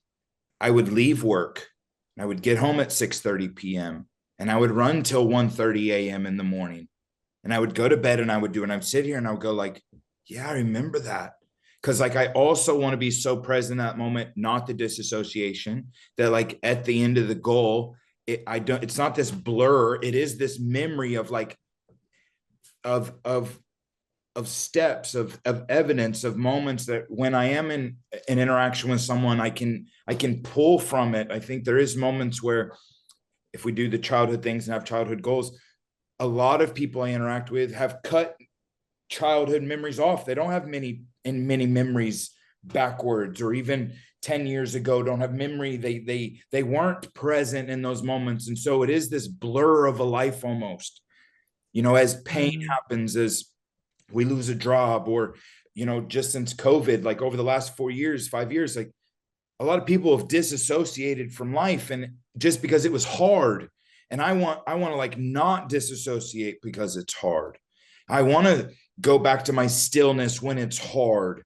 A: I would leave work and I would get home at 6:30 p.m. and I would run till 1:30 a.m. in the morning. And I would go to bed and I would sit here and I would go like, yeah, I remember that. Cause like, I also want to be so present in that moment, not the disassociation, that like at the end of the goal, it's not this blur. It is this memory of like, of steps, of evidence, of moments that when I am in an interaction with someone, I can pull from it. I think there is moments where if we do the childhood things and have childhood goals, a lot of people I interact with have cut childhood memories off. They don't have many memories backwards, or even 10 years ago don't have memory. They weren't present in those moments. And so it is this blur of a life almost, as pain happens, as we lose a job, or, just since COVID, like over the last 4 years, 5 years, like a lot of people have disassociated from life, and just because it was hard. And I want to like not disassociate because it's hard. I want to go back to my stillness when it's hard.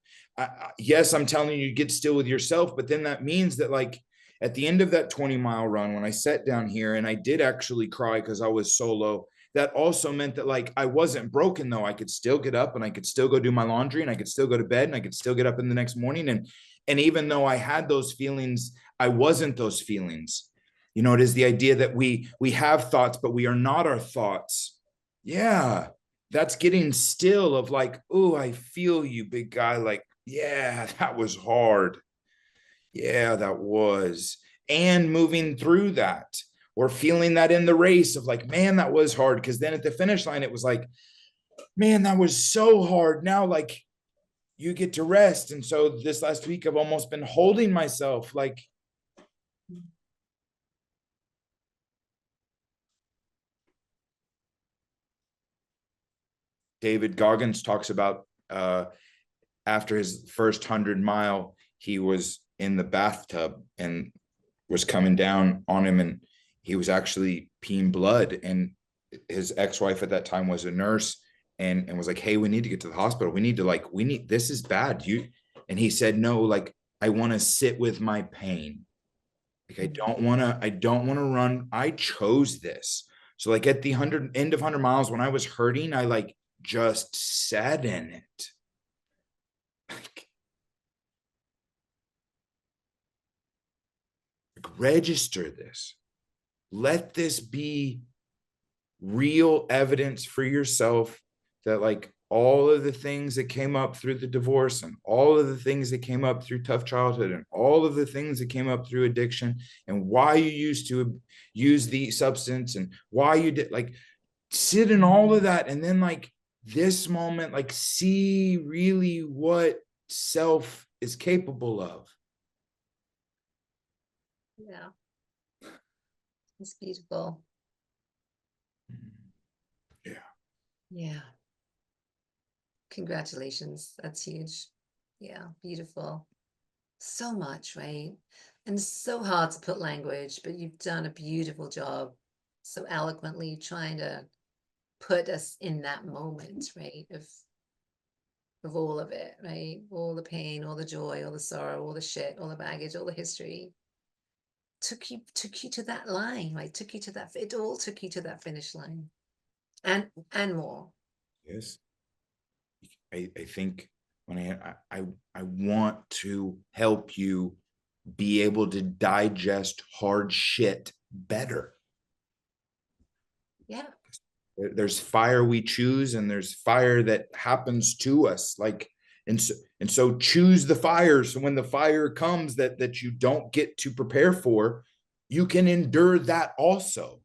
A: Yes, I'm telling you, get still with yourself, but then that means that, like, at the end of that 20-mile run, when I sat down here and I did actually cry because I was solo, that also meant that, like, I wasn't broken, though. I could still get up and I could still go do my laundry and I could still go to bed and I could still get up in the next morning. And even though I had those feelings, I wasn't those feelings. It is the idea that we have thoughts, but we are not our thoughts. Yeah, that's getting still, of like, oh, I feel you, big guy. Like, yeah, that was hard. Yeah, that was. And moving through that, or feeling that in the race of like, man, that was hard. Because then at the finish line, it was like, man, that was so hard. Now, like, you get to rest. And so this last week, I've almost been holding myself like, David Goggins talks about, after his first 100-mile, he was in the bathtub and was coming down on him, and he was actually peeing blood. And his ex-wife at that time was a nurse, and was like, hey, we need to get to the hospital. This is bad. And he said, no, like, I want to sit with my pain. Like, I don't want to run. I chose this. So like at the end of 100 miles, when I was hurting, I like just sat in it. Like, register this. Let this be real evidence for yourself that, like, all of the things that came up through the divorce, and all of the things that came up through tough childhood, and all of the things that came up through addiction, and why you used to use the substance, and why you did, like, sit in all of that. And then, like, this moment, like, see really what self is capable of.
B: Yeah. It's beautiful.
A: Yeah.
B: Yeah. Congratulations. That's huge. Yeah, beautiful. So much, right? And so hard to put language, but you've done a beautiful job so eloquently trying to put us in that moment, right? Of all of it, right? All the pain, all the joy, all the sorrow, all the shit, all the baggage, all the history. Took you to that line, right? Took you to that, it all took you to that finish line. And more.
A: Yes. I think when I want to help you be able to digest hard shit better.
B: Yeah.
A: There's fire we choose, and there's fire that happens to us. Like, and so choose the fire. So when the fire comes that you don't get to prepare for, you can endure that also.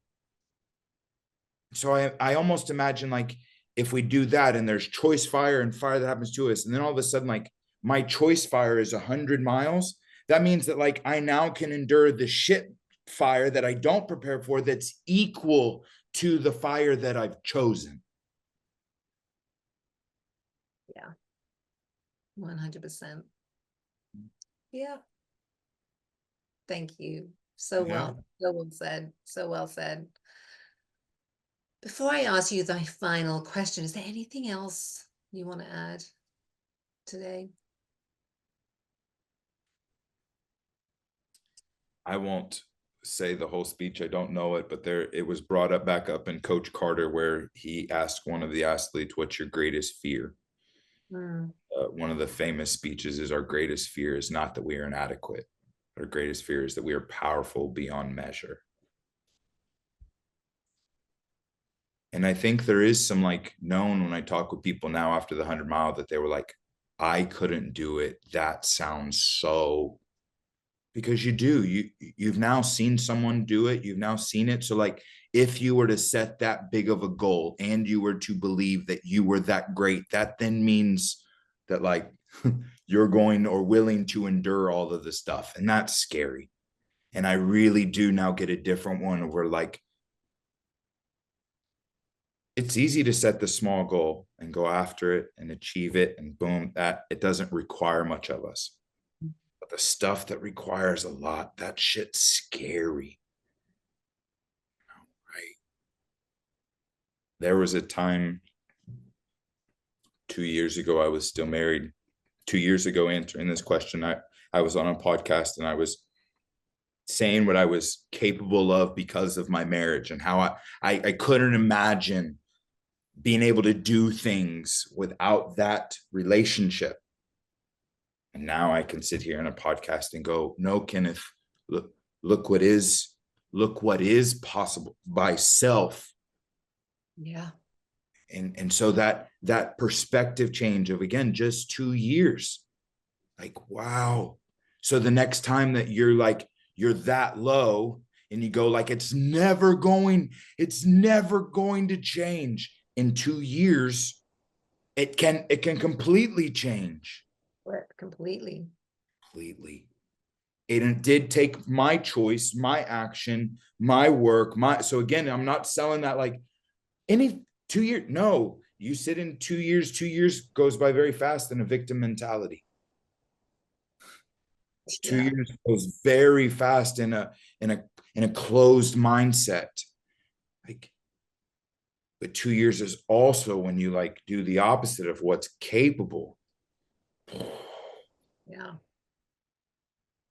A: So I almost imagine, like, if we do that, and there's choice fire and fire that happens to us, and then all of a sudden, like, my choice fire is 100 miles, that means that, like, I now can endure the shit fire that I don't prepare for, that's equal to the fire that I've chosen.
B: Yeah. 100%. Yeah. Thank you. So well said. So well said. Before I ask you the final question, is there anything else you want to add today?
A: I won't say the whole speech. I don't know it, but it was brought up back up in Coach Carter, where he asked one of the athletes, what's your greatest fear? One of the famous speeches is, our greatest fear is not that we are inadequate. Our greatest fear is that we are powerful beyond measure. And I think there is some, like, known, when I talk with people now after the 100-mile, that they were like, I couldn't do it. That sounds so, because you've now seen someone do it. You've now seen it. So, like, if you were to set that big of a goal, and you were to believe that you were that great, that then means that, like, you're going or willing to endure all of this stuff. And that's scary. And I really do now get a different one where like, it's easy to set the small goal and go after it and achieve it, and boom, that it doesn't require much of us. But the stuff that requires a lot, that shit's scary. Right. There was a time 2 years ago, I was still married. 2 years ago, answering this question, I was on a podcast and I was saying what I was capable of because of my marriage, and how I couldn't imagine being able to do things without that relationship. And now I can sit here in a podcast and go, no, Kenneth, look what is possible by self.
B: Yeah.
A: And so that perspective change of, again, just 2 years, like, wow. So the next time that you're that low and you go like, it's never going to change. In 2 years, it can completely change.
B: Completely.
A: And it did take my choice, my action, my work, so again, I'm not selling that like any 2 years. No, you sit in 2 years, 2 years goes by very fast in a victim mentality. 2 years goes very fast in a closed mindset. Like, but 2 years is also when you like do the opposite of what's capable.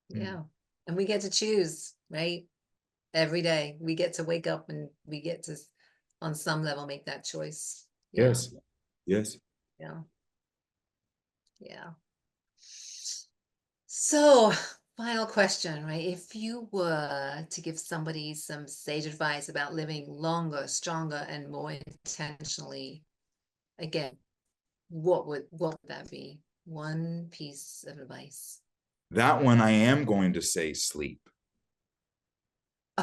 B: Yeah. And we get to choose, right? Every day we get to wake up and we get to, on some level, make that choice.
A: Yes.
B: Yeah. So, final question, right? If you were to give somebody some sage advice about living longer, stronger, and more intentionally, again, what would that be? One piece of advice.
A: That one, I am going to say sleep.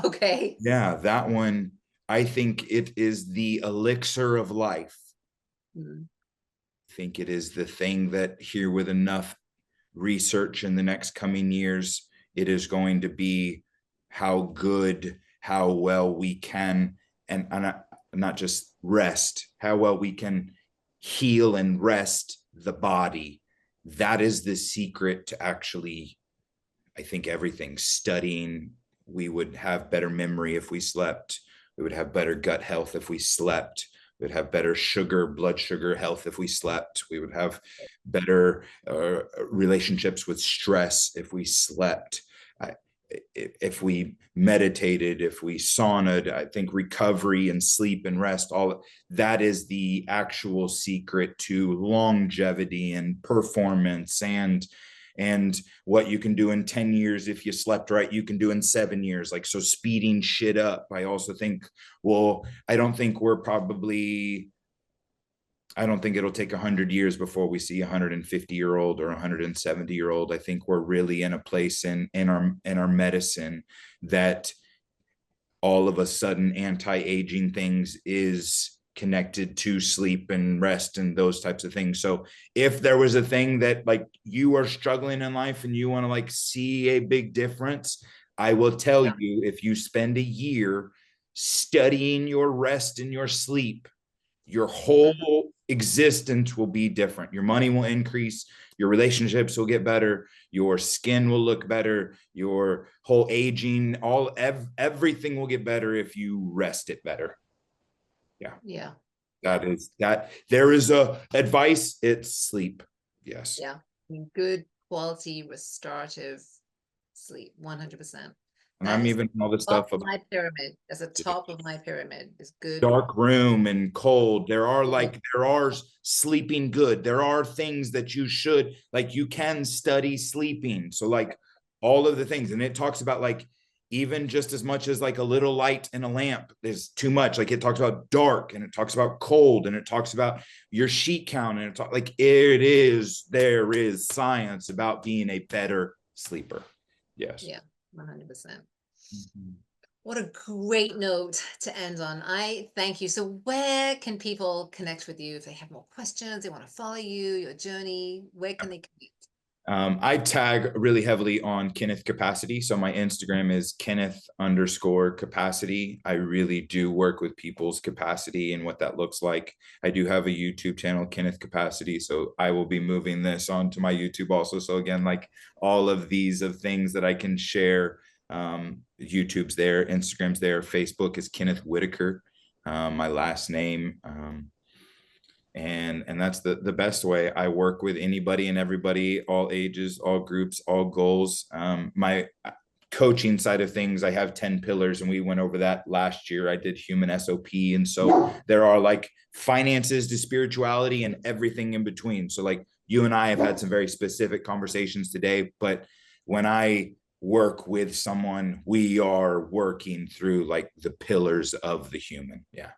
B: Okay.
A: Yeah, that one, I think it is the elixir of life. I think it is the thing that here, with enough research in the next coming years, it is going to be how well we can, and not just rest, how well we can heal and rest the body. That is the secret to actually, I think, everything. Studying, we would have better memory if we slept. We would have better gut health if we slept. We would have better blood sugar health if we slept. We would have better relationships with stress if we slept. If we meditated, if we saunaed, I think recovery and sleep and rest, all that is the actual secret to longevity and performance, and what you can do in 10 years if you slept right, you can do in 7 years. Like, so speeding shit up. I also think, well, I don't think it'll take 100 years before we see a 150-year-old or 170-year-old. I think we're really in a place in our medicine that all of a sudden anti-aging things is connected to sleep and rest and those types of things. So if there was a thing that like you are struggling in life and you want to like see a big difference, I will tell you, if you spend a year studying your rest and your sleep, your whole existence will be different. Your money will increase, your relationships will get better, your skin will look better, your whole aging, everything will get better if you rest it better. Yeah. There is a advice, it's sleep. Yes.
B: Yeah. Good quality restorative sleep, 100%.
A: And I'm even all the stuff
B: about my pyramid. As the top of my pyramid is good.
A: Dark room and cold. There are sleeping good. There are things that you should, like, you can study sleeping. So like all of the things, and it talks about like even just as much as like a little light in a lamp is too much. Like, it talks about dark, and it talks about cold, and it talks about your sheet count, and there is science about being a better sleeper. Yes.
B: Yeah, 100%. What a great note to end on. I thank you. So where can people connect with you if they have more questions, they want to follow you, your journey? Where can they connect?
A: I tag really heavily on Kenneth Capacity. So my Instagram is Kenneth_capacity. I really do work with people's capacity and what that looks like. I do have a YouTube channel, Kenneth Capacity. So I will be moving this onto my YouTube also. So again, like all of these of things that I can share, YouTube's there, Instagram's there, Facebook is Kenneth Whitacre, my last name. And that's the best way. I work with anybody and everybody, all ages, all groups, all goals. My coaching side of things, I have 10 pillars, and we went over that last year. I did human SOP, and so there are like finances to spirituality and everything in between. So like you and I have had some very specific conversations today, but when I work with someone, we are working through like the pillars of the human. Yeah.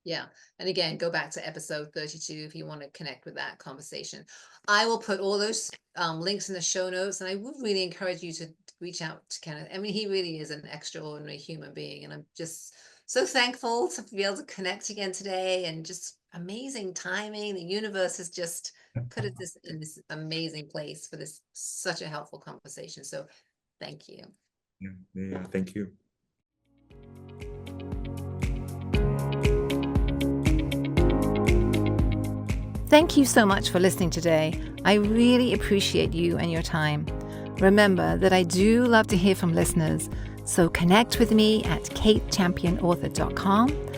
B: Yeah. And again, go back to episode 32 if you want to connect with that conversation. I will put all those links in the show notes, and I would really encourage you to reach out to Kenneth. I mean, he really is an extraordinary human being, and I'm just so thankful to be able to connect again today, and just amazing timing. The universe has just put it in this amazing place for this such a helpful conversation. So thank you.
A: Yeah, thank you.
B: Thank you so much for listening today. I really appreciate you and your time. Remember that I do love to hear from listeners, so connect with me at katechampionauthor.com.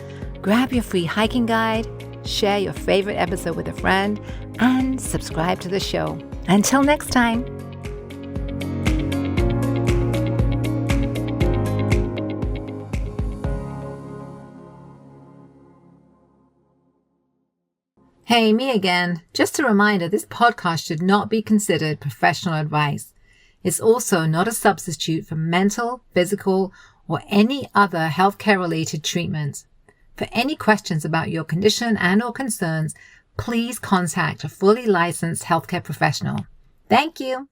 B: Grab your free hiking guide, share your favorite episode with a friend, and subscribe to the show. Until next time. Hey, me again. Just a reminder, this podcast should not be considered professional advice. It's also not a substitute for mental, physical, or any other healthcare-related treatment. For any questions about your condition and/or concerns, please contact a fully licensed healthcare professional. Thank you.